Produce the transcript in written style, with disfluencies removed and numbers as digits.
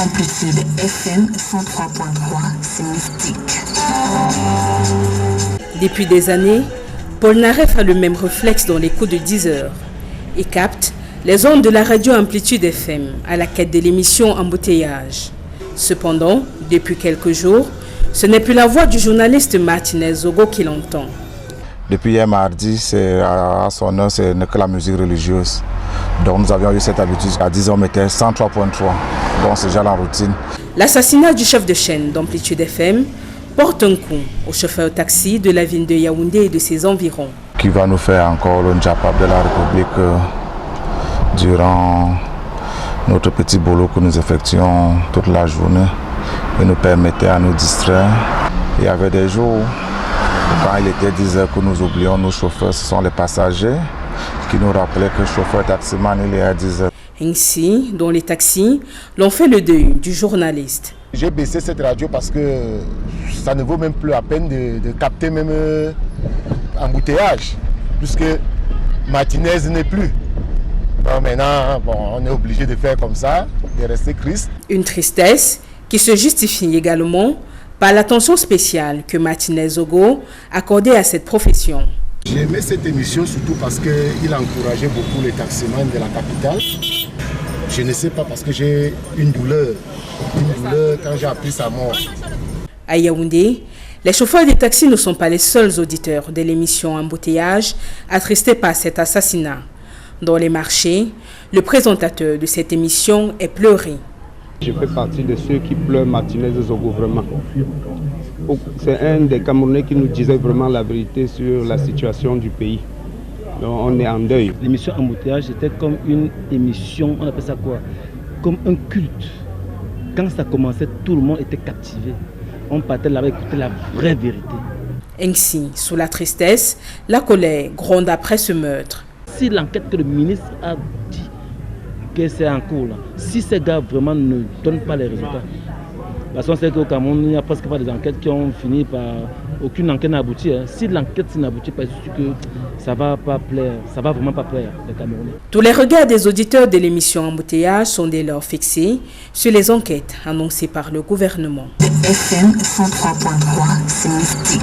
Amplitude FM 103.3, c'est mystique. Depuis des années, Paul Naref a le même réflexe dans les coups de 10 heures et capte les ondes de la radio Amplitude FM à la quête de l'émission Embouteillage. Cependant, depuis quelques jours, ce n'est plus la voix du journaliste Martinez Zogo qui l'entend. Depuis hier mardi, à son heure, ce n'est que la musique religieuse. Donc nous avions eu cette habitude. À 10h, on mettait 103.3. Donc c'est déjà la routine. L'assassinat du chef de chaîne d'Amplitude FM porte un coup au chauffeur taxi de la ville de Yaoundé et de ses environs. Qui va nous faire encore le Ndjapap de la République durant notre petit boulot que nous effectuons toute la journée et nous permettait à nous distraire. Il y avait des jours, quand il était 10h, que nous oublions nos chauffeurs, ce sont les passagers qui nous rappelaient que le chauffeur taximan, il est à 10h. Ainsi, dans les taxis, l'on fait le deuil du journaliste. J'ai baissé cette radio parce que ça ne vaut même plus la peine de capter même embouteillage, puisque Martinez n'est plus. Donc maintenant, on est obligé de faire comme ça, de rester triste. Une tristesse qui se justifie également par l'attention spéciale que Martinez Zogo accordait à cette profession. J'ai aimé cette émission surtout parce qu'il encourageait beaucoup les taximans de la capitale. Je ne sais pas, parce que j'ai une douleur quand j'ai appris sa mort. À Yaoundé, les chauffeurs des taxis ne sont pas les seuls auditeurs de l'émission Embouteillage attristés par cet assassinat. Dans les marchés, le présentateur de cette émission est pleuré. Je fais partie de ceux qui pleurent Martinez Zogo vraiment. C'est un des Camerounais qui nous disait vraiment la vérité sur la situation du pays. Donc on est en deuil. L'émission Embouteillage était comme une émission, on appelle ça quoi? Comme un culte. Quand ça commençait, tout le monde était captivé. On partait là-bas écouter la vraie vérité. Ainsi, sous la tristesse, la colère gronde après ce meurtre. Si l'enquête que le ministre a dit que c'est en cours, là, si ces gars vraiment ne donnent pas les résultats, parce qu'on sait qu'au Cameroun, il n'y a presque pas des enquêtes qui ont fini par... Aucune enquête n'a abouti. Si l'enquête n'aboutit pas, c'est sûr que ça ne va pas plaire, ça va vraiment pas plaire les Camerounais. Tous les regards des auditeurs de l'émission Embouteillage sont dès lors fixés sur les enquêtes annoncées par le gouvernement. FM 103.3, c'est mystique.